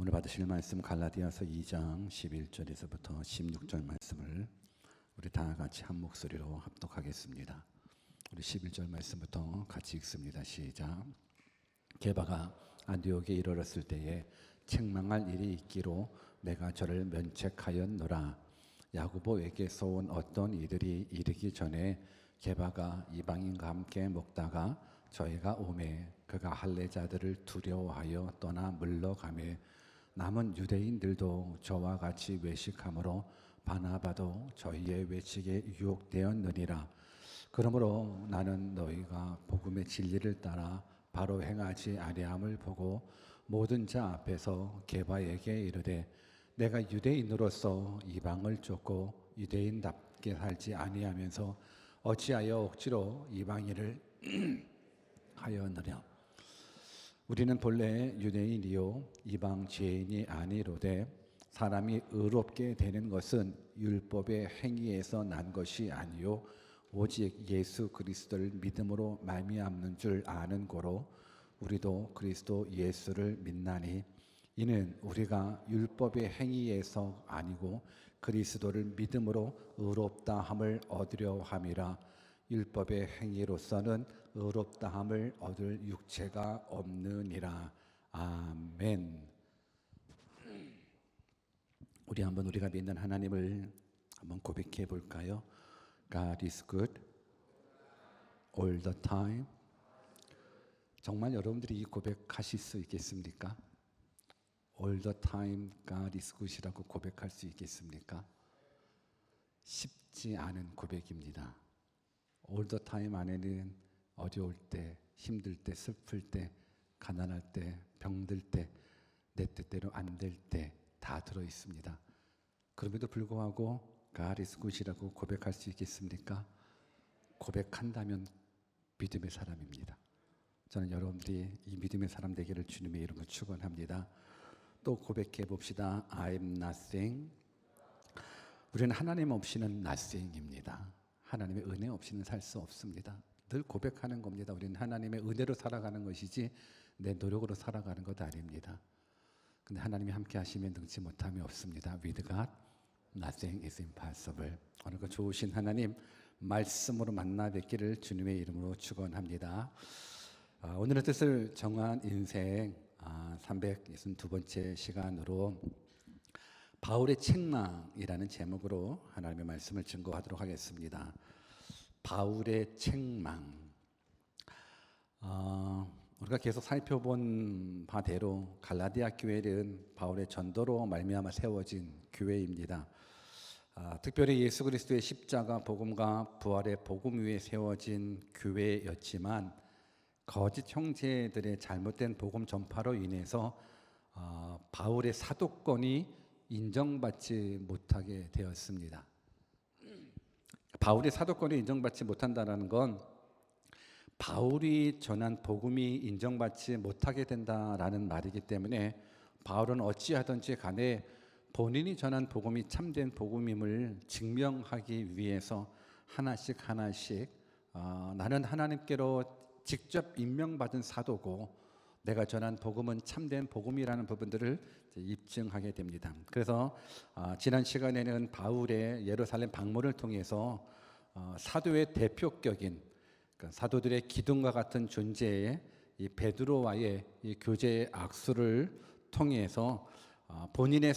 오늘 받으실 말씀 갈라디아서 2장 11절에서부터 16절 말씀을 우리 다 같이 한 목소리로 합독하겠습니다. 우리 11절 말씀부터 같이 읽습니다. 시작. 게바가 안디옥에 이르렀을 때에 책망할 일이 있기로 내가 저를 면책하였노라. 야고보에게서 온 어떤 이들이 이르기 전에 게바가 이방인과 함께 먹다가 저희가 오매 그가 할례자들을 두려워하여 떠나 물러가매 남은 유대인들도 저와 같이 외식하므로 바나바도 저희의 외식에 유혹되었느니라. 그러므로 나는 너희가 복음의 진리를 따라 바로 행하지 아니함을 보고 모든 자 앞에서 게바에게 이르되 내가 유대인으로서 이방을 쫓고 유대인답게 살지 아니하면서 어찌하여 억지로 이방인을 하였느냐. 우리는 본래 유대인이요 이방 죄인이 아니로되 사람이 의롭게 되는 것은 율법의 행위에서 난 것이 아니요 오직 예수 그리스도를 믿음으로 말미암는 줄 아는 고로 우리도 그리스도 예수를 믿나니 이는 우리가 율법의 행위에서 아니고 그리스도를 믿음으로 의롭다 함을 얻으려 함이라. 율법의 행위로서는 의롭다 함을 얻을 육체가 없느니라. 아멘. 우리가 믿는 하나님을 한번 고백해 볼까요? God is good all the time. 정말 여러분들이 이 고백하실 수 있겠습니까? All the time God is good이라고 고백할 수 있겠습니까? 쉽지 않은 고백입니다. All the time 안에는 어려울 때, 힘들 때, 슬플 때, 가난할 때, 병들 때, 내 뜻대로 안 될 때 다 들어 있습니다. 그럼에도 불구하고 God is good이라고 고백할 수 있겠습니까? 고백한다면 믿음의 사람입니다. 저는 여러분들이 이 믿음의 사람 되기를 주님의 이름으로 축원합니다. 또 고백해 봅시다. I'm nothing. 우리는 하나님 없이는 nothing입니다. 하나님의 은혜 없이는 살 수 없습니다. 늘 고백하는 겁니다. 우리는 하나님의 은혜로 살아가는 것이지 내 노력으로 살아가는 것 아닙니다. 근데 하나님이 함께 하시면 능치 못함이 없습니다. With God, nothing is impossible. 오늘 그 좋으신 하나님 말씀으로 만나 뵙기를 주님의 이름으로 축원합니다. 오늘의 뜻을 정한 인생 362번째 시간으로 바울의 책망이라는 제목으로 하나님의 말씀을 증거하도록 하겠습니다. 바울의 책망. 우리가 계속 살펴본 바대로 갈라디아 교회는 바울의 전도로 말미암아 세워진 교회입니다. 특별히 예수 그리스도의 십자가 복음과 부활의 복음 위에 세워진 교회였지만 거짓 형제들의 잘못된 복음 전파로 인해서 바울의 사도권이 인정받지 못하게 되었습니다. 바울의 사도권이 인정받지 못한다는 건 바울이 전한 복음이 인정받지 못하게 된다라는 말이기 때문에 바울은 어찌하든지 간에 본인이 전한 복음이 참된 복음임을 증명하기 위해서 하나씩 나는 하나님께로 직접 임명받은 사도고 내가 전한 복음은 참된 복음이라는 부분들을 입증하게 됩니다. 그래서 지난 시간에는 바울의 예루살렘 방문을 통해서 사도의 대표격인 사도들의 기둥과 같은 존재의 이 베드로와의 이 교제의 악수를 통해서 본인의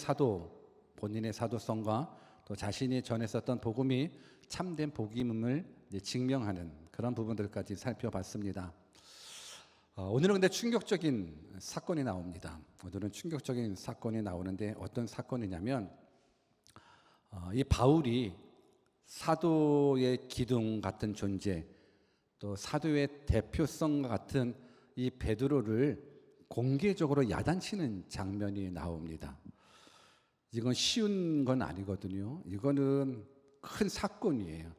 사도성과 또 자신이 전했었던 복음이 참된 복음임을 증명하는 그런 부분들까지 살펴봤습니다. 오늘은 근데 충격적인 사건이 나옵니다. 오늘은 충격적인 사건이 나오는데 어떤 사건이냐면 이 바울이 사도의 기둥 같은 존재 또 사도의 대표성과 같은 이 베드로를 공개적으로 야단치는 장면이 나옵니다. 이건 쉬운 건 아니거든요. 이거는 큰 사건이에요.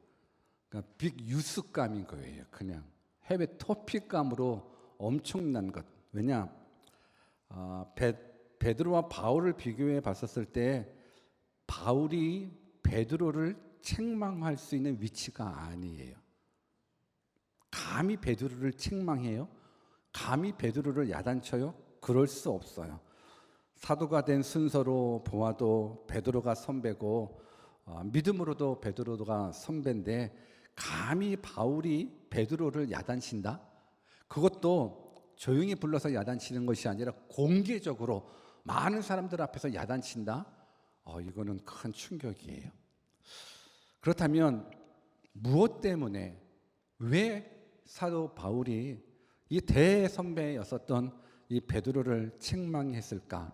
그러니까 빅 뉴스감인 거예요. 그냥 해외 토픽감으로 엄청난 것. 왜냐? 베드로와 바울을 비교해 봤었을 때 바울이 베드로를 책망할 수 있는 위치가 아니에요. 감히 베드로를 책망해요? 감히 베드로를 야단쳐요? 그럴 수 없어요. 사도가 된 순서로 보아도 베드로가 선배고 믿음으로도 베드로가 선배인데 감히 바울이 베드로를 야단친다? 그것도 조용히 불러서 야단치는 것이 아니라 공개적으로 많은 사람들 앞에서 야단친다? 이거는 큰 충격이에요. 그렇다면 무엇 때문에 왜 사도 바울이 이 대선배였었던 이 베드로를 책망했을까?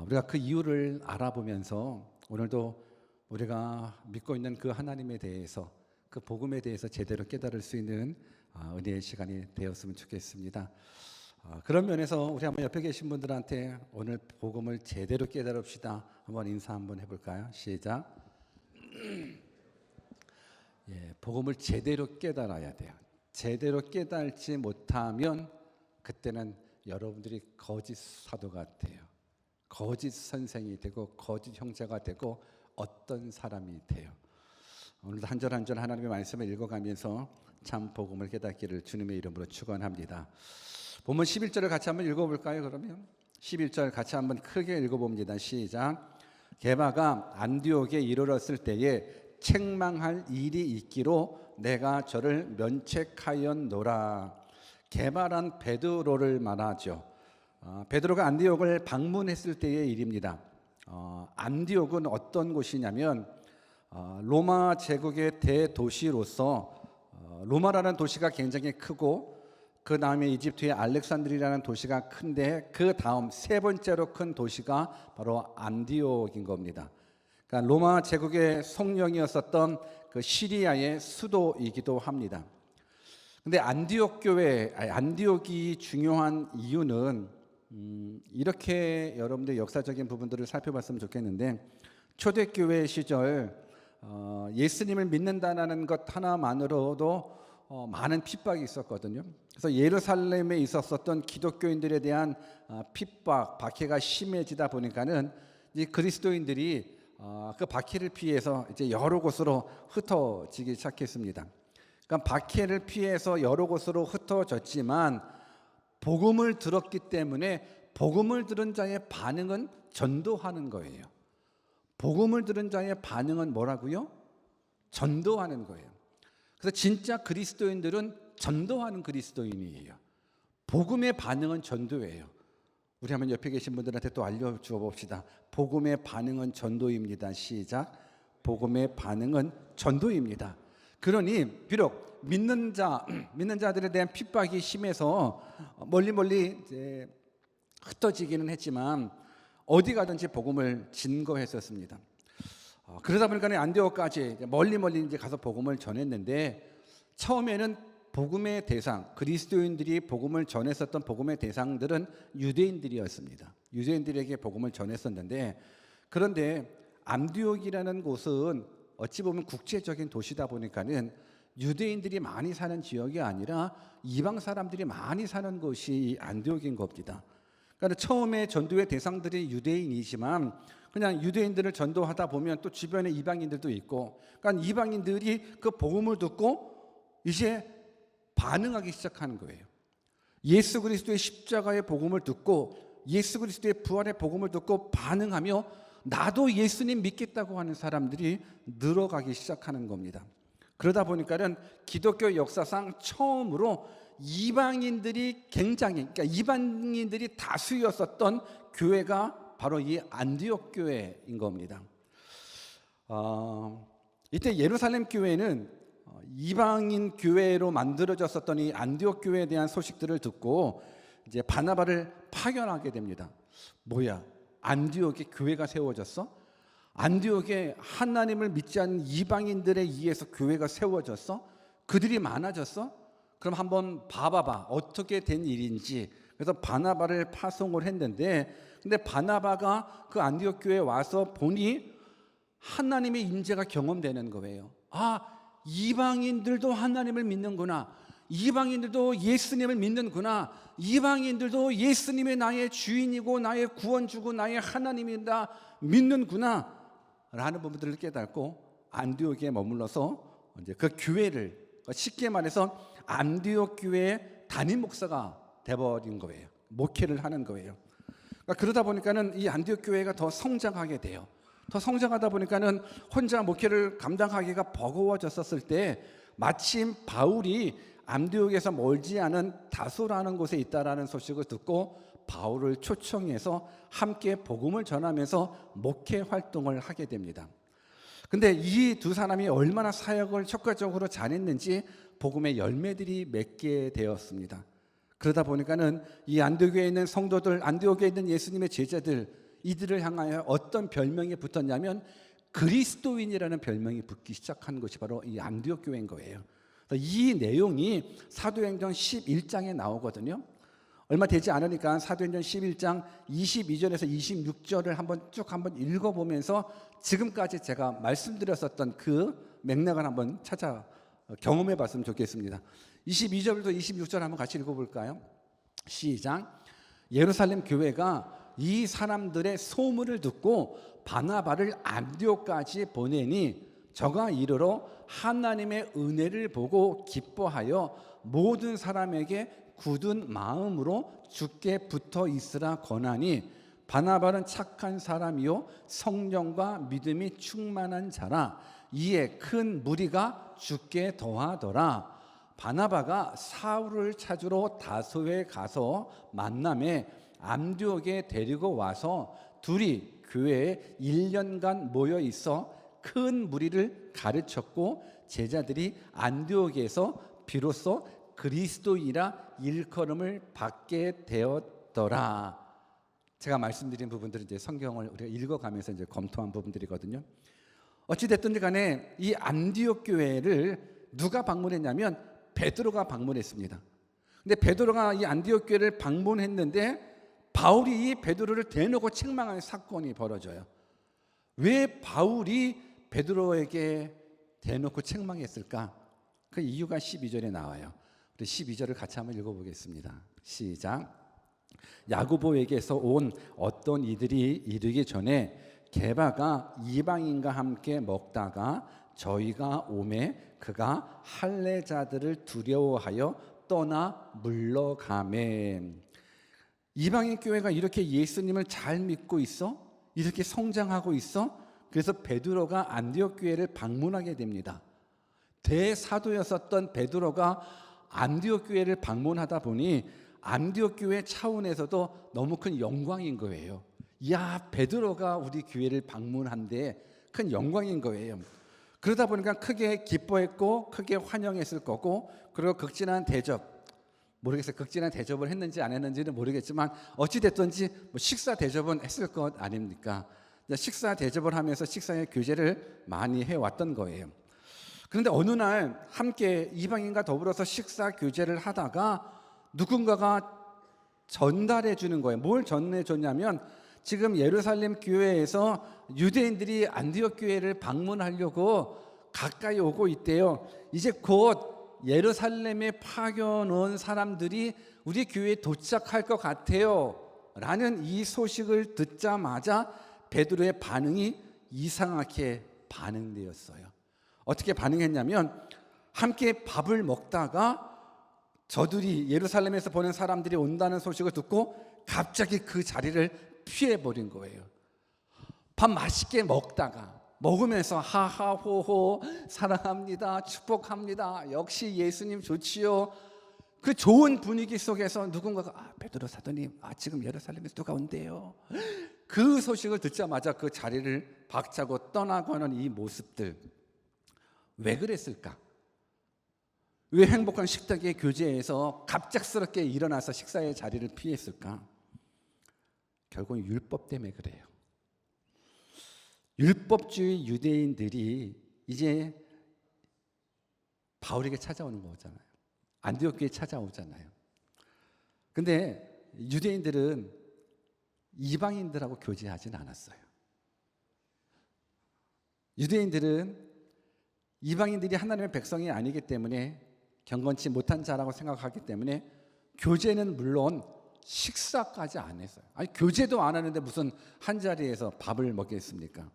우리가 그 이유를 알아보면서 오늘도 우리가 믿고 있는 그 하나님에 대해서, 그 복음에 대해서 제대로 깨달을 수 있는 은혜의 시간이 되었으면 좋겠습니다. 그런 면에서 우리 한번 옆에 계신 분들한테 오늘 복음을 제대로 깨달읍시다. 한번 인사 한번 해볼까요? 시작. 복음을 제대로 깨달아야 돼요. 제대로 깨달지 못하면 그때는 여러분들이 거짓 사도가 돼요. 거짓 선생이 되고 거짓 형제가 되고 어떤 사람이 돼요. 오늘도 한 절 한 절 하나님의 말씀을 읽어가면서 참 복음을 깨닫기를 주님의 이름으로 축원합니다. 본문 11절을 같이 한번 읽어볼까요? 그러면 11절 같이 한번 크게 읽어봅니다. 시작. 게바가 안디옥에 이르렀을 때에 책망할 일이 있기로 내가 저를 면책하였노라. 게바란 베드로를 말하죠. 베드로가 안디옥을 방문했을 때의 일입니다. 안디옥은 어떤 곳이냐면 로마 제국의 대도시로서 로마라는 도시가 굉장히 크고 그 다음에 이집트의 알렉산드리라는 도시가 큰데 그 다음 세 번째로 큰 도시가 바로 안디옥인 겁니다. 그러니까 로마 제국의 성령이었었던 그 시리아의 수도이기도 합니다. 근데 안디옥이 중요한 이유는 이렇게 여러분들 역사적인 부분들을 살펴봤으면 좋겠는데 초대교회 시절 예수님을 믿는다는 것 하나만으로도 많은 핍박이 있었거든요. 그래서 예루살렘에 있었던 기독교인들에 대한 핍박, 박해가 심해지다 보니까는 이 그리스도인들이 그 박해를 피해서 이제 여러 곳으로 흩어지기 시작했습니다. 그러니까 박해를 피해서 여러 곳으로 흩어졌지만 복음을 들었기 때문에 복음을 들은 자의 반응은 전도하는 거예요. 복음을 들은 자의 반응은 뭐라고요? 전도하는 거예요. 그래서 진짜 그리스도인들은 전도하는 그리스도인이에요. 복음의 반응은 전도예요. 우리 한번 옆에 계신 분들한테 또 알려주어 봅시다. 복음의 반응은 전도입니다. 시작. 복음의 반응은 전도입니다. 그러니 비록 믿는 자들에 대한 핍박이 심해서 멀리 이제 흩어지기는 했지만 어디 가든지 복음을 증거했었습니다. 그러다 보니까 안디옥까지 멀리 이제 가서 복음을 전했는데 처음에는 복음의 대상, 그리스도인들이 복음을 전했었던 복음의 대상들은 유대인들이었습니다. 유대인들에게 복음을 전했었는데 그런데 안디옥이라는 곳은 어찌 보면 국제적인 도시다 보니까는 유대인들이 많이 사는 지역이 아니라 이방 사람들이 많이 사는 곳이 안디옥인 겁니다. 그러니까 처음에 전도의 대상들이 유대인이지만 그냥 유대인들을 전도하다 보면 또 주변에 이방인들도 있고, 그러니까 이방인들이 그 복음을 듣고 이제 반응하기 시작하는 거예요. 예수 그리스도의 십자가의 복음을 듣고 예수 그리스도의 부활의 복음을 듣고 반응하며 나도 예수님 믿겠다고 하는 사람들이 늘어가기 시작하는 겁니다. 그러다 보니까는 기독교 역사상 처음으로 이방인들이 그러니까 이방인들이 다수였었던 교회가 바로 이 안디옥 교회인 겁니다. 이때 예루살렘 교회는 이방인 교회로 만들어졌었던 이 안디옥 교회에 대한 소식들을 듣고 이제 바나바를 파견하게 됩니다. 뭐야? 안디옥에 교회가 세워졌어? 안디옥에 하나님을 믿지 않는 이방인들에 의해서 교회가 세워졌어? 그들이 많아졌어? 그럼 한번 봐봐봐. 어떻게 된 일인지. 그래서 바나바를 파송을 했는데 근데 바나바가 그 안디옥 교회에 와서 보니 하나님의 임재가 경험되는 거예요. 이방인들도 하나님을 믿는구나. 이방인들도 예수님을 믿는구나. 이방인들도 예수님이 나의 주인이고 나의 구원주고 나의 하나님이다 믿는구나 라는 부분들을 깨닫고 안디옥에 머물러서 이제 그 교회를, 쉽게 말해서 안디옥 교회의 담임 목사가 돼버린 거예요. 목회를 하는 거예요. 그러다 보니까는 이 안디옥 교회가 더 성장하게 돼요. 더 성장하다 보니까는 혼자 목회를 감당하기가 버거워졌었을 때 마침 바울이 안디옥에서 멀지 않은 다소라는 곳에 있다라는 소식을 듣고 바울을 초청해서 함께 복음을 전하면서 목회 활동을 하게 됩니다. 근데 이 두 사람이 얼마나 사역을 효과적으로 잘했는지 복음의 열매들이 맺게 되었습니다. 그러다 보니까는 이 안디옥에 있는 성도들, 안디옥에 있는 예수님의 제자들, 이들을 향하여 어떤 별명이 붙었냐면 그리스도인이라는 별명이 붙기 시작한 것이 바로 이 안디옥 교회인 거예요. 이 내용이 사도행전 11장에 나오거든요. 얼마 되지 않으니까 사도행전 11장 22절에서 26절을 한번 읽어보면서 지금까지 제가 말씀드렸었던 그 맥락을 한번 찾아 경험해 봤으면 좋겠습니다. 22절부터 26절 한번 같이 읽어볼까요? 시작. 예루살렘 교회가 이 사람들의 소문을 듣고 바나바를 안디옥까지 보내니 저가 이르러 하나님의 은혜를 보고 기뻐하여 모든 사람에게 굳은 마음으로 주께 붙어 있으라 권하니 바나바는 착한 사람이요 성령과 믿음이 충만한 자라. 이에 큰 무리가 주께 더하더라. 바나바가 사울을 찾으러 다소에 가서 만남에 안디옥에 데리고 와서 둘이 교회에 1년간 모여 있어 큰 무리를 가르쳤고 제자들이 안디옥에서 비로소 그리스도이라 일컬음을 받게 되었더라. 제가 말씀드린 부분들은 이제 성경을 우리가 읽어가면서 이제 검토한 부분들이거든요. 어찌 됐든지 간에 이 안디옥 교회를 누가 방문했냐면 베드로가 방문했습니다. 근데 베드로가 이 안디옥 교회를 방문했는데 바울이 이 베드로를 대놓고 책망하는 사건이 벌어져요. 왜 바울이 베드로에게 대놓고 책망했을까? 그 이유가 12절에 나와요. 우리 12절을 같이 한번 읽어보겠습니다. 시작. 야고보에게서 온 어떤 이들이 이르기 전에 게바가 이방인과 함께 먹다가 저희가 오매 그가 할례자들을 두려워하여 떠나 물러가매. 이방인 교회가 이렇게 예수님을 잘 믿고 있어? 이렇게 성장하고 있어? 그래서 베드로가 안디옥 교회를 방문하게 됩니다. 대사도였었던 베드로가 안디옥 교회를 방문하다 보니 안디옥 교회 차원에서도 너무 큰 영광인 거예요. 야, 베드로가 우리 교회를 방문한데 큰 영광인 거예요. 그러다 보니까 크게 기뻐했고 크게 환영했을 거고, 그리고 극진한 대접, 모르겠어요. 극진한 대접을 했는지 안 했는지는 모르겠지만 어찌 됐든지 식사 대접은 했을 것 아닙니까? 식사 대접을 하면서 식사의 교제를 많이 해왔던 거예요. 그런데 어느 날 함께 이방인과 더불어서 식사 교제를 하다가 누군가가 전달해 주는 거예요. 뭘 전해 줬냐면 지금 예루살렘 교회에서 유대인들이 안디옥 교회를 방문하려고 가까이 오고 있대요. 이제 곧 예루살렘에 파견 온 사람들이 우리 교회에 도착할 것 같아요 라는 이 소식을 듣자마자 베드로의 반응이 이상하게 반응되었어요. 어떻게 반응했냐면 함께 밥을 먹다가 저들이 예루살렘에서 보낸 사람들이 온다는 소식을 듣고 갑자기 그 자리를 피해버린 거예요. 밥 맛있게 먹으면서 하하호호 사랑합니다, 축복합니다, 역시 예수님 좋지요. 그 좋은 분위기 속에서 누군가가 베드로 사도님 지금 예루살렘에서 누가 온대요. 그 소식을 듣자마자 그 자리를 박차고 떠나가는 이 모습들, 왜 그랬을까? 왜 행복한 식탁의 교제에서 갑작스럽게 일어나서 식사의 자리를 피했을까? 결국은 율법 때문에 그래요. 율법주의 유대인들이 이제 바울에게 찾아오는 거잖아요. 안디옥 교회에 찾아오잖아요. 근데 유대인들은 이방인들하고 교제하지는 않았어요. 유대인들은 이방인들이 하나님의 백성이 아니기 때문에 경건치 못한 자라고 생각하기 때문에 교제는 물론 식사까지 안 했어요. 아니 교제도 안 하는데 무슨 한 자리에서 밥을 먹겠습니까?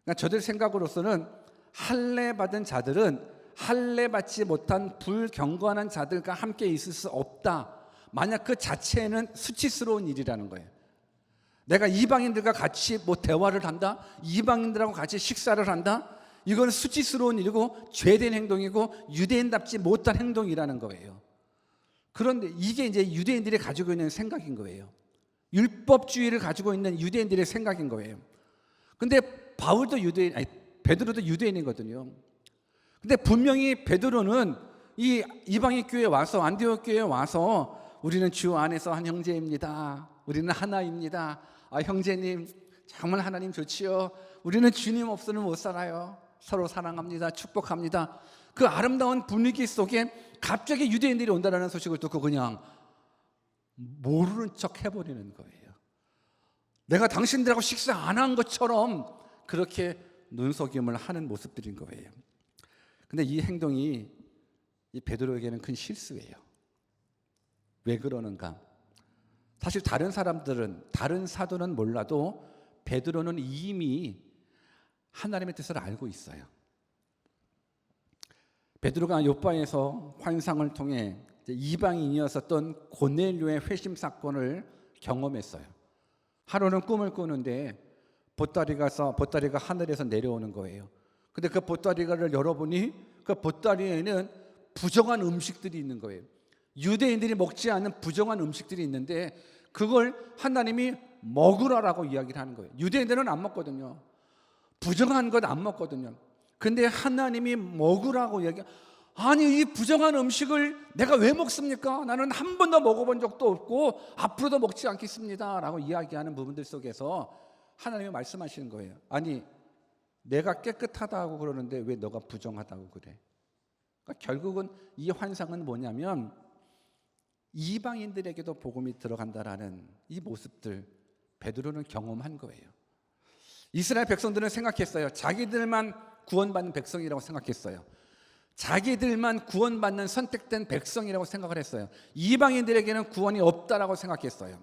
그러니까 저들 생각으로서는 할례 받은 자들은 할례 받지 못한 불경건한 자들과 함께 있을 수 없다. 만약 그 자체는 수치스러운 일이라는 거예요. 내가 이방인들과 같이 뭐 대화를 한다, 이방인들하고 같이 식사를 한다, 이건 수치스러운 일이고 죄된 행동이고 유대인답지 못한 행동이라는 거예요. 그런데 이게 이제 유대인들이 가지고 있는 생각인 거예요. 율법주의를 가지고 있는 유대인들의 생각인 거예요. 근데 베드로도 유대인이거든요. 근데 분명히 베드로는 이 이방인 교회에 와서, 안디옥 교회에 와서 우리는 주 안에서 한 형제입니다. 우리는 하나입니다. 형제님 정말 하나님 좋지요. 우리는 주님 없으면 못 살아요. 서로 사랑합니다. 축복합니다. 그 아름다운 분위기 속에 갑자기 유대인들이 온다는 소식을 듣고 그냥 모르는 척 해버리는 거예요. 내가 당신들하고 식사 안 한 것처럼 그렇게 눈속임을 하는 모습들인 거예요. 근데 이 행동이 이 베드로에게는 큰 실수예요. 왜 그러는가? 사실 다른 사람들은, 다른 사도는 몰라도 베드로는 이미 하나님의 뜻을 알고 있어요. 베드로가 요바에서 환상을 통해 이방인이었었던 고넬료의 회심 사건을 경험했어요. 하루는 꿈을 꾸는데 보따리가 하늘에서 내려오는 거예요. 근데 그 보따리를 열어보니 그 보따리에는 부정한 음식들이 있는 거예요. 유대인들이 먹지 않는 부정한 음식들이 있는데 그걸 하나님이 먹으라라고 이야기를 하는 거예요. 유대인들은 안 먹거든요. 부정한 것 안 먹거든요. 근데 하나님이 먹으라고 아니 이 부정한 음식을 내가 왜 먹습니까? 나는 한 번도 먹어본 적도 없고 앞으로도 먹지 않겠습니다 라고 이야기하는 부분들 속에서 하나님이 말씀하시는 거예요. 아니 내가 깨끗하다고 그러는데 왜 너가 부정하다고 그래? 그러니까 결국은 이 환상은 뭐냐면 이방인들에게도 복음이 들어간다라는 이 모습들 베드로는 경험한 거예요. 이스라엘 백성들은 생각했어요. 자기들만 구원받는 백성이라고 생각했어요. 자기들만 구원받는 선택된 백성이라고 생각을 했어요. 이방인들에게는 구원이 없다라고 생각했어요.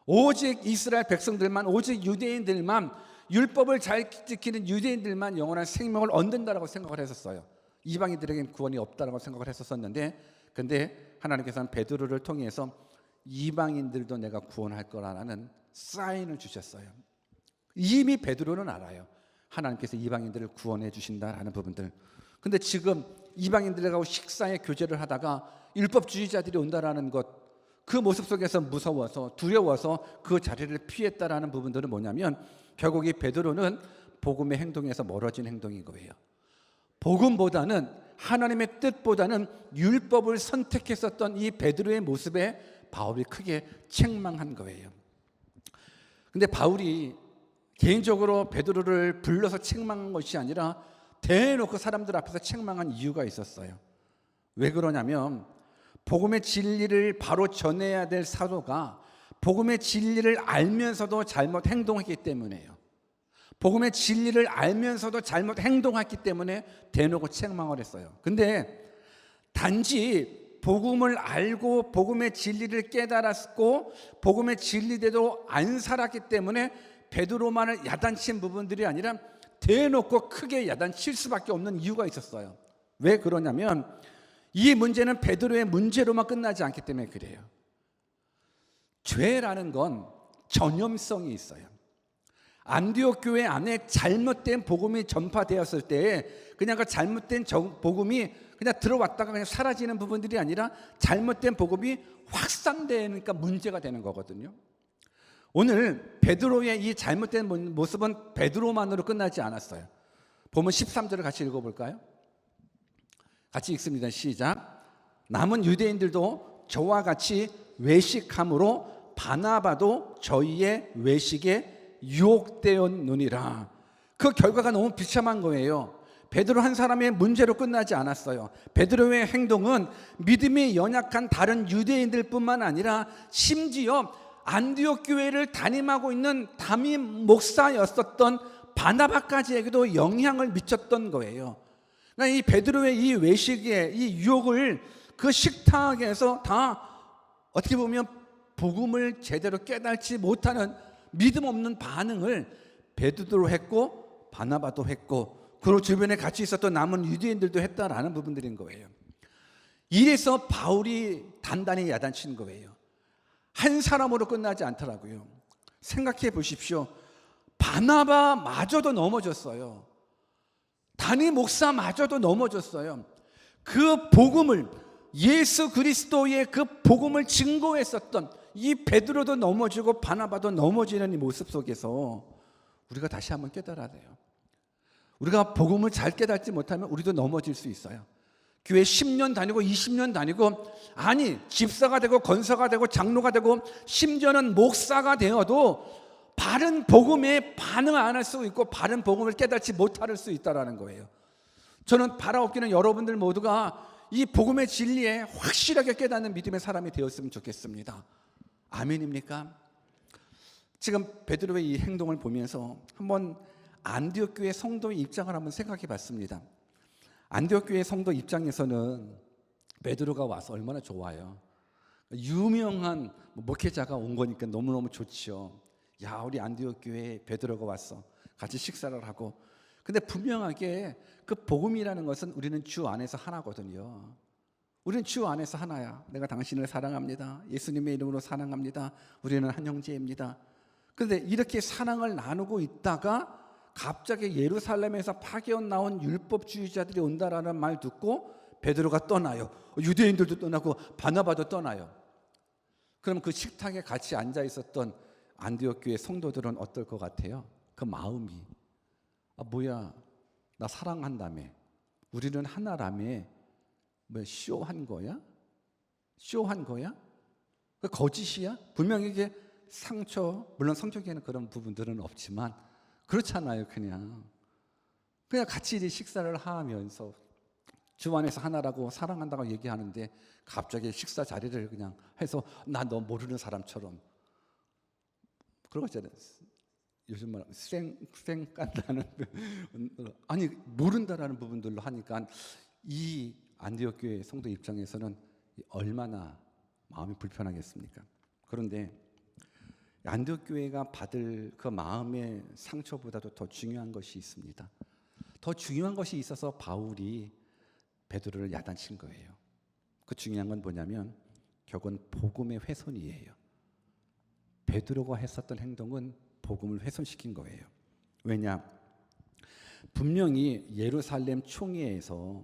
오직 이스라엘 백성들만, 오직 유대인들만, 율법을 잘 지키는 유대인들만 영원한 생명을 얻는다라고 생각을 했었어요. 이방인들에게는 구원이 없다라고 생각을 했었는데, 근데 하나님께서는 베드로를 통해서 이방인들도 내가 구원할 거라는 사인을 주셨어요. 이미 베드로는 알아요. 하나님께서 이방인들을 구원해 주신다라는 부분들. 근데 지금 이방인들하고 식사에 교제를 하다가 율법주의자들이 온다라는 것, 그 모습 속에서 무서워서 두려워서 그 자리를 피했다라는 부분들은 뭐냐면 결국 이 베드로는 복음의 행동에서 멀어진 행동인 거예요. 복음보다는, 하나님의 뜻보다는 율법을 선택했었던 이 베드로의 모습에 바울이 크게 책망한 거예요. 근데 바울이 개인적으로 베드로를 불러서 책망한 것이 아니라 대놓고 사람들 앞에서 책망한 이유가 있었어요. 왜 그러냐면 복음의 진리를 바로 전해야 될 사도가 복음의 진리를 알면서도 잘못 행동했기 때문에요. 복음의 진리를 알면서도 잘못 행동했기 때문에 대놓고 책망을 했어요. 근데 단지 복음을 알고 복음의 진리를 깨달았고 복음의 진리대로 안 살았기 때문에 베드로만을 야단친 부분들이 아니라 대놓고 크게 야단칠 수밖에 없는 이유가 있었어요. 왜 그러냐면 이 문제는 베드로의 문제로만 끝나지 않기 때문에 그래요. 죄라는 건 전염성이 있어요. 안디옥 교회 안에 잘못된 복음이 전파되었을 때 그냥 그 잘못된 복음이 그냥 들어왔다가 그냥 사라지는 부분들이 아니라 잘못된 복음이 확산되니까 문제가 되는 거거든요. 오늘 베드로의 이 잘못된 모습은 베드로만으로 끝나지 않았어요. 보면 13절을 같이 읽어볼까요? 같이 읽습니다. 시작. 남은 유대인들도 저와 같이 외식함으로 바나바도 저희의 외식에 유혹되었느니라. 그 결과가 너무 비참한 거예요. 베드로 한 사람의 문제로 끝나지 않았어요. 베드로의 행동은 믿음이 연약한 다른 유대인들뿐만 아니라 심지어 안디옥 교회를 담임하고 있는 담임 목사였었던 바나바까지에게도 영향을 미쳤던 거예요. 그러니까 이 베드로의 이 외식의 이 유혹을 그 식탁에서 다 어떻게 보면 복음을 제대로 깨닫지 못하는 믿음 없는 반응을 베드로도 했고 바나바도 했고 그 주변에 같이 있었던 남은 유대인들도 했다라는 부분들인 거예요. 이래서 바울이 단단히 야단친 거예요. 한 사람으로 끝나지 않더라고요. 생각해 보십시오. 바나바마저도 넘어졌어요. 담임 목사마저도 넘어졌어요. 그 복음을, 예수 그리스도의 그 복음을 증거했었던 이 베드로도 넘어지고 바나바도 넘어지는 이 모습 속에서 우리가 다시 한번 깨달아야 돼요. 우리가 복음을 잘 깨닫지 못하면 우리도 넘어질 수 있어요. 교회 10년 다니고 20년 다니고, 아니 집사가 되고 권사가 되고 장로가 되고 심지어는 목사가 되어도 바른 복음에 반응 안 할 수 있고 바른 복음을 깨닫지 못할 수 있다는 거예요. 저는 바라옵기는 여러분들 모두가 이 복음의 진리에 확실하게 깨닫는 믿음의 사람이 되었으면 좋겠습니다. 아멘입니까? 지금 베드로의 이 행동을 보면서 한번 안디옥 교회 성도의 입장을 한번 생각해 봤습니다. 안디옥 교회 성도 입장에서는 베드로가 와서 얼마나 좋아요. 유명한 목회자가 온 거니까 너무너무 좋죠. 야, 우리 안디옥 교회에 베드로가 왔어. 같이 식사를 하고. 근데 분명하게 그 복음이라는 것은 우리는 주 안에서 하나거든요. 우리는 주 안에서 하나야. 내가 당신을 사랑합니다. 예수님의 이름으로 사랑합니다. 우리는 한 형제입니다. 그런데 이렇게 사랑을 나누고 있다가 갑자기 예루살렘에서 파견 나온 율법주의자들이 온다라는 말 듣고 베드로가 떠나요. 유대인들도 떠나고 바나바도 떠나요. 그럼 그 식탁에 같이 앉아 있었던 안디옥 교회 성도들은 어떨 것 같아요? 그 마음이, 뭐야, 나 사랑한다며, 우리는 하나라며, 뭐 쇼한 거야? 쇼한 거야? 그 거짓이야? 분명히 이게 상처, 물론 성격에는 그런 부분들은 없지만 그렇잖아요. 그냥 같이 이제 식사를 하면서 주 안에서 하나라고 사랑한다고 얘기하는데 갑자기 식사 자리를 그냥 해서 나 너 모르는 사람처럼, 그런 거 있잖아요. 요즘 말 쌩 깐다는 아니 모른다라는 부분들로 하니까 이 안디옥 교회 성도 입장에서는 얼마나 마음이 불편하겠습니까? 그런데 안디옥 교회가 받을 그 마음의 상처보다도 더 중요한 것이 있습니다. 더 중요한 것이 있어서 바울이 베드로를 야단친 거예요. 그 중요한 건 뭐냐면 결국은 복음의 훼손이에요. 베드로가 했었던 행동은 복음을 훼손시킨 거예요. 왜냐? 분명히 예루살렘 총회에서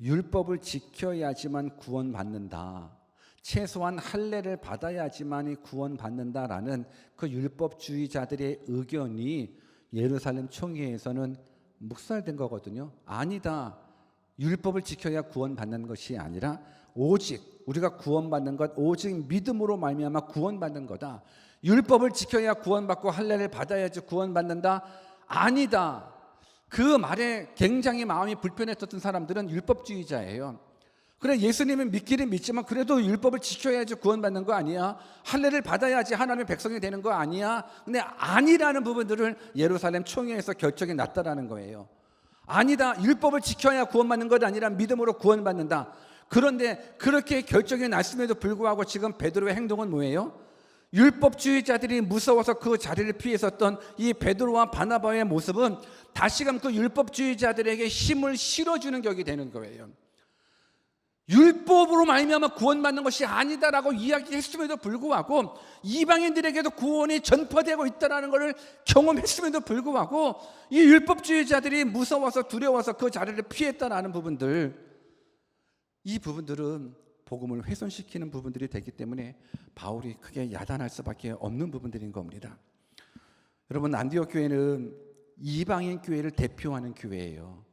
율법을 지켜야지만 구원받는다, 최소한 할례를 받아야지만 구원받는다라는 그 율법주의자들의 의견이 예루살렘 총회에서는 묵살된 거거든요. 아니다. 율법을 지켜야 구원받는 것이 아니라 오직 우리가 구원받는 것 오직 믿음으로 말미암아 구원받는 거다. 율법을 지켜야 구원받고 할례를 받아야지 구원받는다? 아니다. 그 말에 굉장히 마음이 불편했었던 사람들은 율법주의자예요. 그래, 예수님은 믿기는 믿지만 그래도 율법을 지켜야지 구원받는 거 아니야? 할례를 받아야지 하나님의 백성이 되는 거 아니야? 근데 아니라는 부분들을 예루살렘 총회에서 결정이 났다라는 거예요. 아니다. 율법을 지켜야 구원받는 것 아니라 믿음으로 구원받는다. 그런데 그렇게 결정이 났음에도 불구하고 지금 베드로의 행동은 뭐예요? 율법주의자들이 무서워서 그 자리를 피했었던 이 베드로와 바나바의 모습은 다시금 그 율법주의자들에게 힘을 실어주는 격이 되는 거예요. 율법으로 말미암아 구원받는 것이 아니다라고 이야기했음에도 불구하고 이방인들에게도 구원이 전파되고 있다는 것을 경험했음에도 불구하고 이 율법주의자들이 무서워서 두려워서 그 자리를 피했다는 부분들, 이 부분들은 복음을 훼손시키는 부분들이 되기 때문에 바울이 크게 야단할 수밖에 없는 부분들인 겁니다. 여러분, 안디옥 교회는 이방인 교회를 대표하는 교회예요.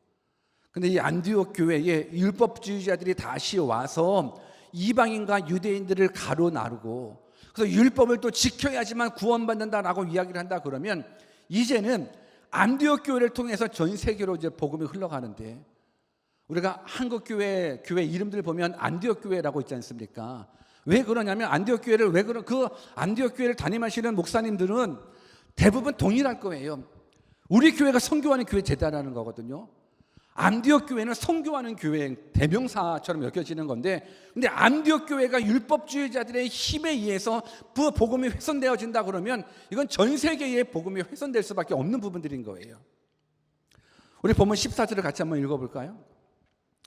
근데 이 안디옥 교회에 율법주의자들이 다시 와서 이방인과 유대인들을 가로나르고 그래서 율법을 또 지켜야지만 구원받는다라고 이야기를 한다 그러면 이제는 안디옥 교회를 통해서 전 세계로 이제 복음이 흘러가는데, 우리가 한국 교회 이름들 보면 안디옥 교회라고 있지 않습니까? 왜 그러냐면 안디옥 교회를 그 안디옥 교회를 담임하시는 목사님들은 대부분 동일할 거예요. 우리 교회가 선교하는 교회 제자라는 거거든요. 안디옥 교회는 선교하는 교회 대명사처럼 여겨지는 건데, 근데 안디옥 교회가 율법주의자들의 힘에 의해서 그 복음이 훼손되어진다 그러면 이건 전 세계의 복음이 훼손될 수밖에 없는 부분들인 거예요. 우리 본문 14절을 같이 한번 읽어볼까요?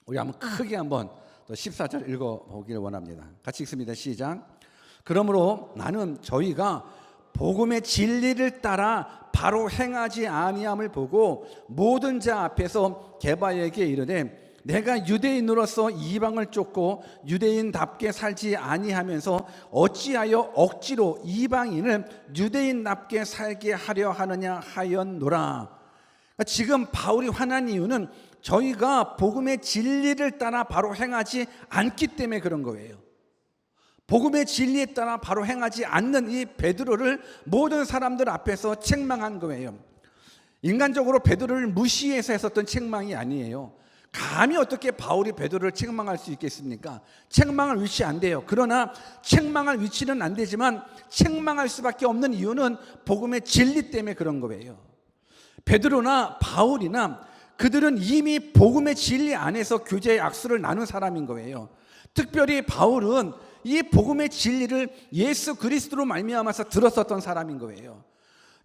우리 한번 크게 한번 또 14절 읽어보기를 원합니다. 같이 읽습니다. 시작. 그러므로 나는 저희가 복음의 진리를 따라 바로 행하지 아니함을 보고 모든 자 앞에서 게바에게 이르되 내가 유대인으로서 이방을 쫓고 유대인답게 살지 아니하면서 어찌하여 억지로 이방인을 유대인답게 살게 하려 하느냐 하였노라. 지금 바울이 화난 이유는 저희가 복음의 진리를 따라 바로 행하지 않기 때문에 그런 거예요. 복음의 진리에 따라 바로 행하지 않는 이 베드로를 모든 사람들 앞에서 책망한 거예요. 인간적으로 베드로를 무시해서 했었던 책망이 아니에요. 감히 어떻게 바울이 베드로를 책망할 수 있겠습니까? 책망할 위치 안 돼요. 그러나 책망할 위치는 안 되지만 책망할 수밖에 없는 이유는 복음의 진리 때문에 그런 거예요. 베드로나 바울이나 그들은 이미 복음의 진리 안에서 교제의 약수를 나눈 사람인 거예요. 특별히 바울은 이 복음의 진리를 예수 그리스도로 말미암아서 들었었던 사람인 거예요.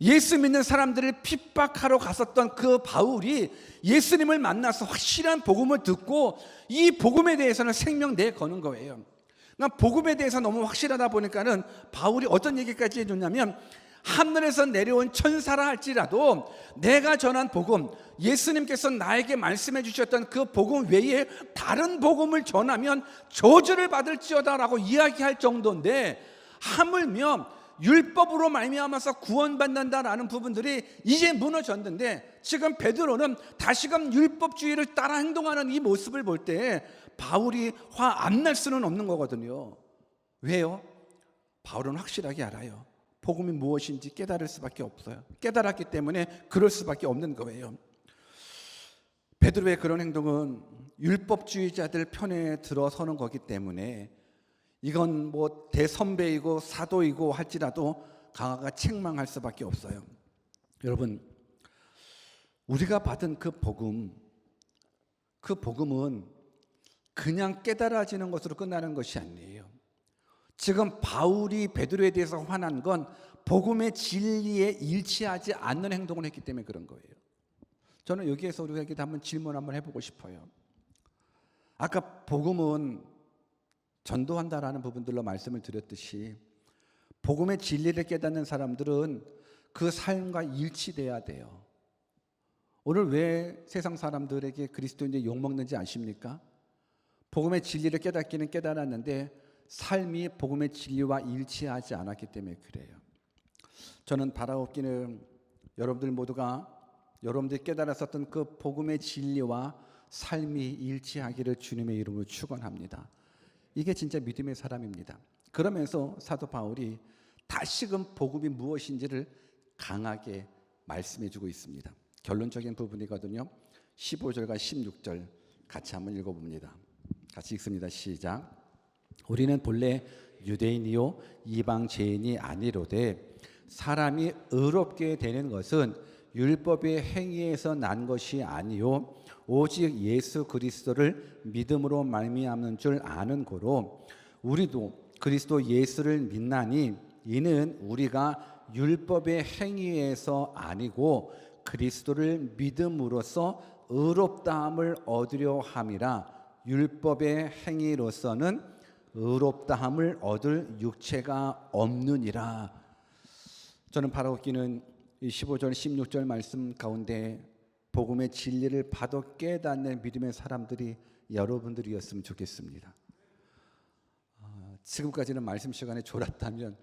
예수 믿는 사람들을 핍박하러 갔었던 그 바울이 예수님을 만나서 확실한 복음을 듣고 이 복음에 대해서는 생명 내거는 거예요. 그러니까 복음에 대해서 너무 확실하다 보니까는 바울이 어떤 얘기까지 해줬냐면 하늘에서 내려온 천사라 할지라도 내가 전한 복음, 예수님께서 나에게 말씀해 주셨던 그 복음 외에 다른 복음을 전하면 저주를 받을지어다 라고 이야기할 정도인데, 하물며 율법으로 말미암아서 구원받는다라는 부분들이 이제 무너졌는데, 지금 베드로는 다시금 율법주의를 따라 행동하는 이 모습을 볼 때 바울이 화 안 날 수는 없는 거거든요. 왜요? 바울은 확실하게 알아요. 복음이 무엇인지 깨달을 수밖에 없어요. 깨달았기 때문에 그럴 수밖에 없는 거예요. 베드로의 그런 행동은 율법주의자들 편에 들어서는 거기 때문에 이건 뭐 대선배이고 사도이고 할지라도 강하가 책망할 수밖에 없어요. 여러분, 우리가 받은 그 복음은 그냥 깨달아지는 것으로 끝나는 것이 아니에요. 지금 바울이 베드로에 대해서 화난 건 복음의 진리에 일치하지 않는 행동을 했기 때문에 그런 거예요. 저는 여기에서 우리에게 한번 질문 한번 해보고 싶어요. 아까 복음은 전도한다라는 부분들로 말씀을 드렸듯이 복음의 진리를 깨닫는 사람들은 그 삶과 일치돼야 돼요. 오늘 왜 세상 사람들에게 그리스도인들이 욕먹는지 아십니까? 복음의 진리를 깨닫기는 깨달았는데 삶이 복음의 진리와 일치하지 않았기 때문에 그래요. 저는 바라옵기는 여러분들 모두가 여러분들이 깨달았었던 그 복음의 진리와 삶이 일치하기를 주님의 이름으로 축원합니다. 이게 진짜 믿음의 사람입니다. 그러면서 사도 바울이 다시금 복음이 무엇인지를 강하게 말씀해주고 있습니다. 결론적인 부분이거든요. 15절과 16절 같이 한번 읽어봅니다. 같이 읽습니다. 시작. 우리는 본래 유대인이요 이방 죄인이 아니로되 사람이 의롭게 되는 것은 율법의 행위에서 난 것이 아니요 오직 예수 그리스도를 믿음으로 말미암는 줄 아는 고로 우리도 그리스도 예수를 믿나니 이는 우리가 율법의 행위에서 아니고 그리스도를 믿음으로써 의롭다함을 얻으려 함이라. 율법의 행위로서는 의롭다함을 얻을 육체가 없느니라. 저는 바라옵기는 15절 16절 말씀 가운데 복음의 진리를 바로 깨닫는 믿음의 사람들이 여러분들이었으면 좋겠습니다. 지금까지는 말씀 시간에 졸았다면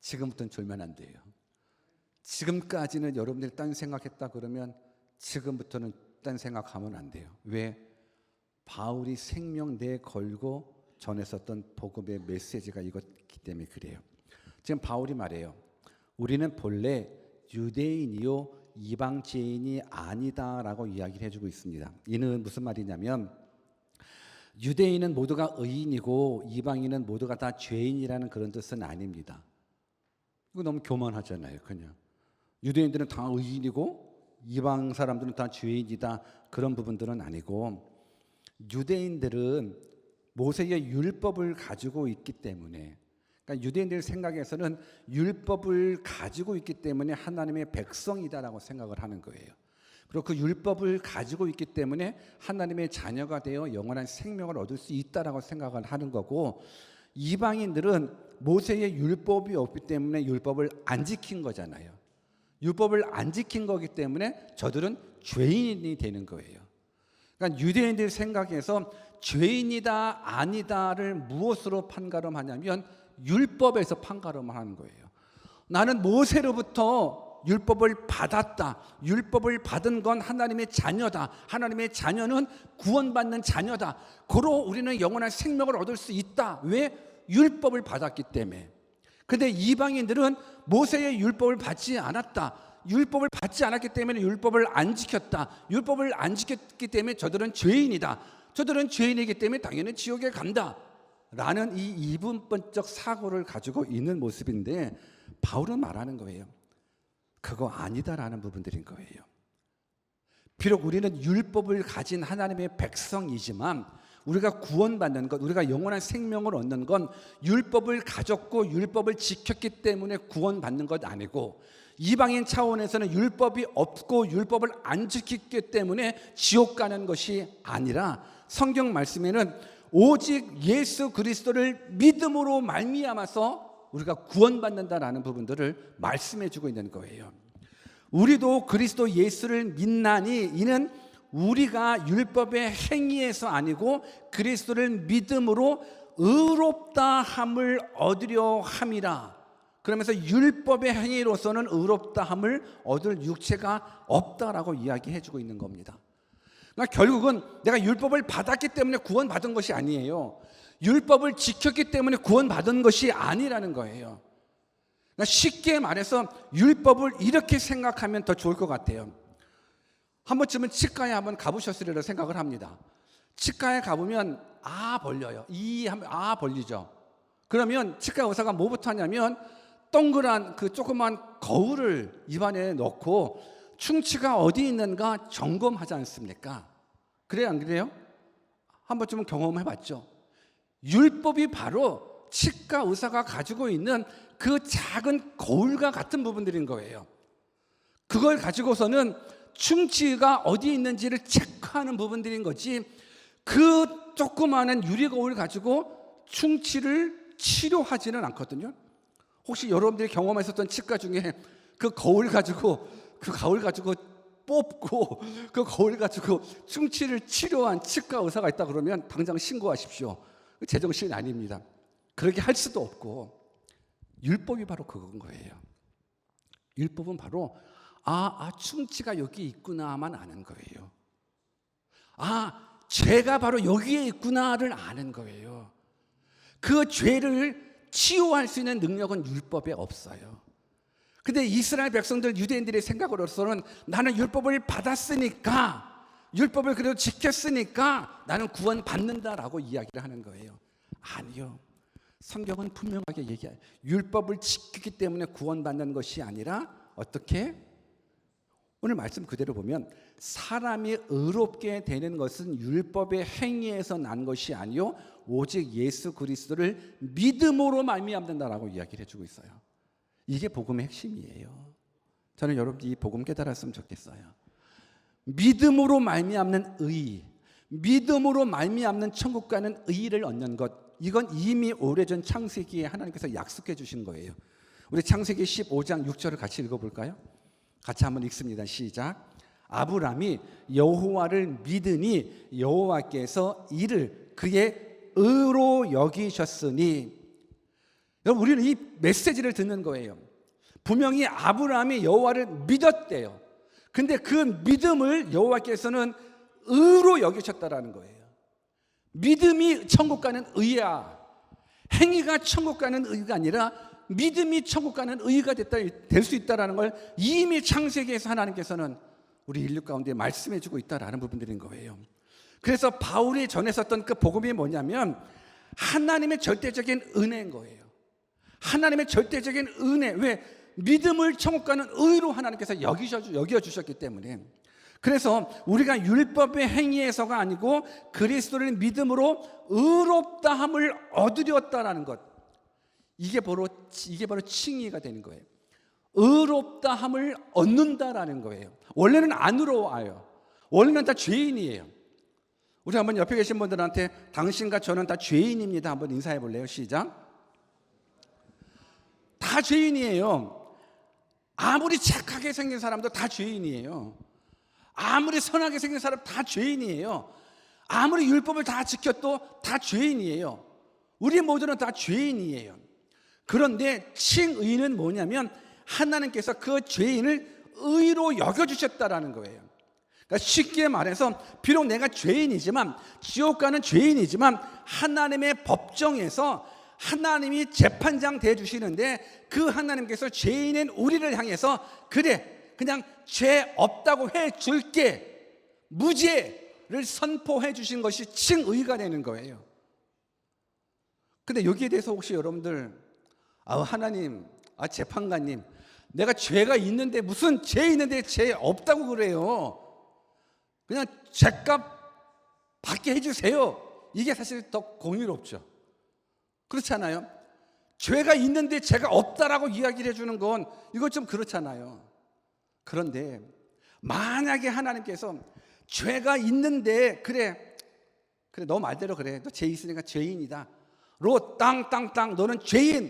지금부터는 졸면 안 돼요. 지금까지는 여러분들이 딴 생각했다 그러면 지금부터는 딴 생각하면 안 돼요. 왜? 바울이 생명 내걸고 전했었던 복음의 메시지가 이것이기 때문에 그래요. 지금 바울이 말해요. 우리는 본래 유대인이요 이방죄인이 아니다라고 이야기를 해주고 있습니다. 이는 무슨 말이냐면 유대인은 모두가 의인이고 이방인은 모두가 다 죄인이라는 그런 뜻은 아닙니다. 이거 너무 교만하잖아요. 그냥 유대인들은 다 의인이고 이방 사람들은 다 죄인이다, 그런 부분들은 아니고, 유대인들은 모세의 율법을 가지고 있기 때문에, 그러니까 유대인들 생각에서는 율법을 가지고 있기 때문에 하나님의 백성이다라고 생각을 하는 거예요. 그리고 그 율법을 가지고 있기 때문에 하나님의 자녀가 되어 영원한 생명을 얻을 수 있다라고 생각을 하는 거고, 이방인들은 모세의 율법이 없기 때문에 율법을 안 지킨 거잖아요. 율법을 안 지킨 거기 때문에 저들은 죄인이 되는 거예요. 그러니까 유대인들 생각에서 죄인이다 아니다를 무엇으로 판가름하냐면 율법에서 판가름하는 거예요. 나는 모세로부터 율법을 받았다. 율법을 받은 건 하나님의 자녀다. 하나님의 자녀는 구원받는 자녀다. 고로 우리는 영원한 생명을 얻을 수 있다. 왜? 율법을 받았기 때문에. 근데 이방인들은 모세의 율법을 받지 않았다. 율법을 받지 않았기 때문에 율법을 안 지켰다. 율법을 안 지켰기 때문에 저들은 죄인이다. 저들은 죄인이기 때문에 당연히 지옥에 간다. 라는 이 이분법적 사고를 가지고 있는 모습인데 바울은 말하는 거예요. 그거 아니다라는 부분들인 거예요. 비록 우리는 율법을 가진 하나님의 백성이지만 우리가 구원받는 것, 우리가 영원한 생명을 얻는 건 율법을 가졌고 율법을 지켰기 때문에 구원받는 것 아니고 이방인 차원에서는 율법이 없고 율법을 안 지켰기 때문에 지옥 가는 것이 아니라 성경 말씀에는 오직 예수 그리스도를 믿음으로 말미암아서 우리가 구원받는다라는 부분들을 말씀해 주고 있는 거예요. 우리도 그리스도 예수를 믿나니 이는 우리가 율법의 행위에서 아니고 그리스도를 믿음으로 의롭다 함을 얻으려 함이라. 그러면서 율법의 행위로서는 의롭다 함을 얻을 육체가 없다라고 이야기해 주고 있는 겁니다. 그러니까 결국은 내가 율법을 받았기 때문에 구원받은 것이 아니에요. 율법을 지켰기 때문에 구원받은 것이 아니라는 거예요. 그러니까 쉽게 말해서 율법을 이렇게 생각하면 더 좋을 것 같아요. 한 번쯤은 치과에 한번 가보셨으리라 생각을 합니다. 치과에 가보면 벌려요. 하면 벌리죠. 그러면 치과 의사가 뭐부터 하냐면 동그란 그 조그만 거울을 입안에 넣고 충치가 어디 있는가 점검하지 않습니까? 그래요, 안 그래요? 한 번쯤은 경험해봤죠. 율법이 바로 치과 의사가 가지고 있는 그 작은 거울과 같은 부분들인 거예요. 그걸 가지고서는 충치가 어디 있는지를 체크하는 부분들인 거지 그 조그마한 유리거울 가지고 충치를 치료하지는 않거든요. 혹시 여러분들이 경험하셨던 치과 중에 그 거울 가지고 뽑고 그 거울 가지고 충치를 치료한 치과 의사가 있다 그러면 당장 신고하십시오. 제정신이 아닙니다. 그렇게 할 수도 없고 율법이 바로 그건 거예요. 율법은 바로 충치가 여기 있구나만 아는 거예요. 죄가 바로 여기에 있구나를 아는 거예요. 그 죄를 치유할 수 있는 능력은 율법에 없어요. 근데 이스라엘 백성들 유대인들의 생각으로서는 나는 율법을 받았으니까 율법을 그래도 지켰으니까 나는 구원받는다라고 이야기를 하는 거예요. 아니요. 성경은 분명하게 얘기해요. 율법을 지키기 때문에 구원받는 것이 아니라 어떻게? 오늘 말씀 그대로 보면 사람이 의롭게 되는 것은 율법의 행위에서 난 것이 아니요 오직 예수 그리스도를 믿음으로 말미암는다라고 이야기를 해주고 있어요. 이게 복음의 핵심이에요. 저는 여러분들이 이 복음 깨달았으면 좋겠어요. 믿음으로 말미암는 의, 믿음으로 말미암는 천국 가는 의를 얻는 것, 이건 이미 오래전 창세기에 하나님께서 약속해 주신 거예요. 우리 창세기 15장 6절을 같이 읽어볼까요? 같이 한번 읽습니다. 시작. 아브람이 여호와를 믿으니 여호와께서 이를 그의 의로 여기셨으니. 여러분 우리는 이 메시지를 듣는 거예요. 분명히 아브람이 여호와를 믿었대요. 근데 그 믿음을 여호와께서는 의로 여기셨다라는 거예요. 믿음이 천국 가는 의야. 행위가 천국 가는 의가 아니라 믿음이 천국 가는 의가 될 수 있다는 걸 이미 창세기에서 하나님께서는 우리 인류 가운데 말씀해 주고 있다라는 부분들인 거예요. 그래서 바울이 전했었던 그 복음이 뭐냐면 하나님의 절대적인 은혜인 거예요. 하나님의 절대적인 은혜. 왜? 믿음을 천국 가는 의로 하나님께서 여겨주셨기 때문에. 그래서 우리가 율법의 행위에서가 아니고 그리스도를 믿음으로 의롭다함을 얻으렸다라는 것. 이게 바로 칭의가 되는 거예요. 의롭다함을 얻는다라는 거예요. 원래는 안 의로워요. 원래는 다 죄인이에요. 우리 한번 옆에 계신 분들한테 당신과 저는 다 죄인입니다. 한번 인사해 볼래요? 시작. 다 죄인이에요. 아무리 착하게 생긴 사람도 다 죄인이에요. 아무리 선하게 생긴 사람 다 죄인이에요. 아무리 율법을 다 지켰도 다 죄인이에요. 우리 모두는 다 죄인이에요. 그런데 칭의는 뭐냐면 하나님께서 그 죄인을 의로 여겨주셨다라는 거예요. 그러니까 쉽게 말해서 비록 내가 죄인이지만, 지옥 가는 죄인이지만, 하나님의 법정에서 하나님이 재판장 대주시는데 그 하나님께서 죄인인 우리를 향해서 그래, 그냥 죄 없다고 해줄게, 무죄를 선포해 주신 것이 칭의가 되는 거예요. 근데 여기에 대해서 혹시 여러분들 하나님, 재판관님, 내가 죄가 있는데 무슨 죄 있는데 죄 없다고 그래요, 그냥 죄값 받게 해주세요, 이게 사실 더 공의롭죠. 그렇지 않아요? 죄가 있는데 죄가 없다라고 이야기를 해주는 건 이거 좀 그렇잖아요. 그런데 만약에 하나님께서 죄가 있는데 그래 너 말대로 그래, 너 죄 있으니까 죄인이다, 로 땅 너는 죄인,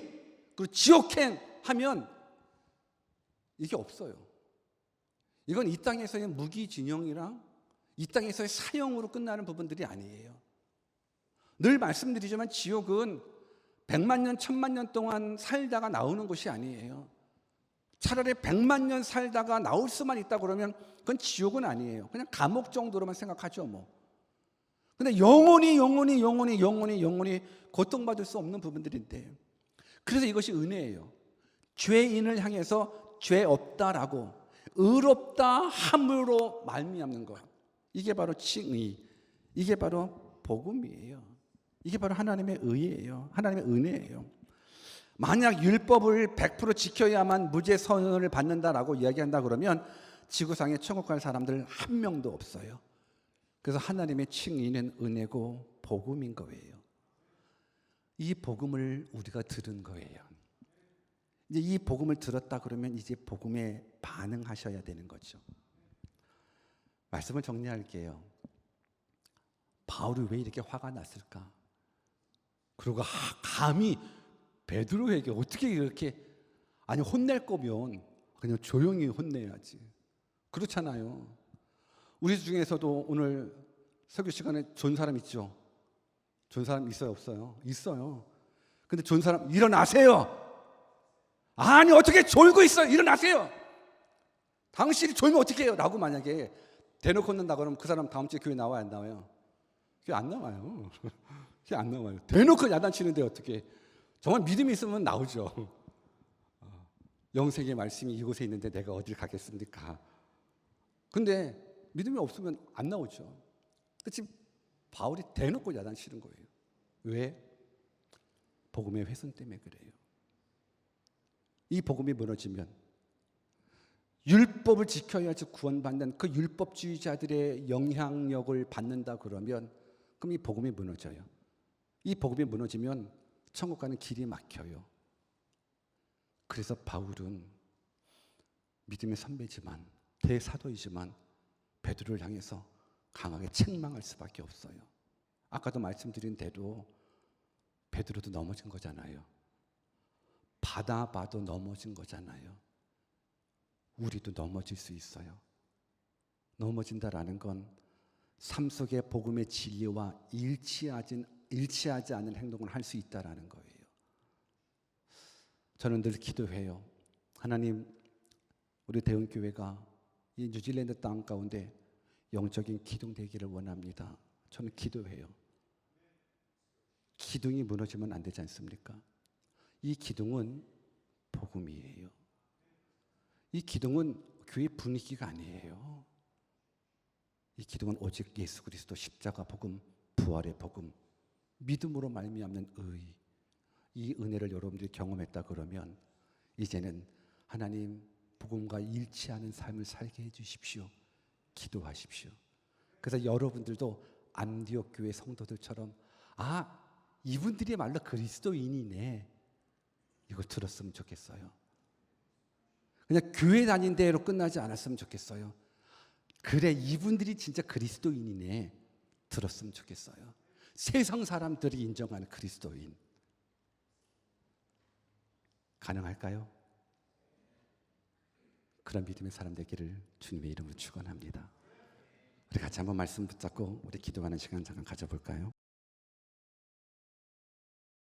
그리고 지옥행 하면 이게 없어요. 이건 이 땅에서의 무기징역이랑 이 땅에서의 사형으로 끝나는 부분들이 아니에요. 늘 말씀드리지만 지옥은 100만 년, 1000만 년 동안 살다가 나오는 곳이 아니에요. 차라리 100만 년 살다가 나올 수만 있다 그러면 그건 지옥은 아니에요. 그냥 감옥 정도로만 생각하죠 뭐. 근데 영원히 고통받을 수 없는 부분들인데, 그래서 이것이 은혜예요. 죄인을 향해서 죄 없다라고 의롭다 함으로 말미암는 것, 이게 바로 칭의, 이게 바로 복음이에요. 이게 바로 하나님의 의예요. 하나님의 은혜예요. 만약 율법을 100% 지켜야만 무죄 선언을 받는다라고 이야기한다 그러면 지구상에 천국 갈 사람들 한 명도 없어요. 그래서 하나님의 칭의는 은혜고 복음인 거예요. 이 복음을 우리가 들은 거예요. 이제 이 복음을 들었다 그러면 이제 복음에 반응하셔야 되는 거죠. 말씀을 정리할게요. 바울이 왜 이렇게 화가 났을까? 그리고 감히 베드로에게 어떻게 이렇게, 아니 혼낼 거면 그냥 조용히 혼내야지. 그렇잖아요. 우리 중에서도 오늘 설교 시간에 존 사람 있죠? 존 사람 있어요, 없어요? 있어요. 근데 존 사람 일어나세요. 아니 어떻게 졸고 있어요? 일어나세요. 당신이 졸면 어떻게 해요? 라고 만약에 대놓고 혼낸다 그러면 그 사람 다음 주에 교회 나와요, 안 나와요? 교회 안 나와요. 교회 안 나와요. 대놓고 야단치는데 어떻게, 정말 믿음이 있으면 나오죠. 영생의 말씀이 이곳에 있는데 내가 어딜 가겠습니까? 근데 믿음이 없으면 안 나오죠. 지금 바울이 대놓고 야단치는 거예요. 왜? 복음의 훼손 때문에 그래요. 이 복음이 무너지면 율법을 지켜야지 구원받는 그 율법주의자들의 영향력을 받는다 그러면 그럼 이 복음이 무너져요. 이 복음이 무너지면 천국 가는 길이 막혀요. 그래서 바울은 믿음의 선배지만 대사도이지만 베드로를 향해서 강하게 책망할 수밖에 없어요. 아까도 말씀드린 대로 베드로도 넘어진 거잖아요. 받아봐도 넘어진 거잖아요. 우리도 넘어질 수 있어요. 넘어진다라는 건 삶 속의 복음의 진리와 일치하지 않은 행동을 할 수 있다라는 거예요. 저는 늘 기도해요. 하나님, 우리 대흥교회가 이 뉴질랜드 땅 가운데 영적인 기둥 되기를 원합니다. 저는 기도해요. 기둥이 무너지면 안 되지 않습니까? 이 기둥은 복음이에요. 이 기둥은 교회 분위기가 아니에요. 이 기둥은 오직 예수 그리스도 십자가 복음, 부활의 복음, 믿음으로 말미암는 의, 이 은혜를 여러분들이 경험했다 그러면 이제는 하나님 복음과 일치하는 삶을 살게 해주십시오. 기도하십시오. 그래서 여러분들도 안디옥 교회 성도들처럼 이분들이 말로 그리스도인이네, 이걸 들었으면 좋겠어요. 그냥 교회 다닌 대로 끝나지 않았으면 좋겠어요. 그래, 이분들이 진짜 그리스도인이네 들었으면 좋겠어요. 세상 사람들이 인정하는 그리스도인. 가능할까요? 그런 믿음의 사람 되기를 주님의 이름으로 축원합니다. 우리 같이 한번 말씀 붙잡고 우리 기도하는 시간 잠깐 가져볼까요?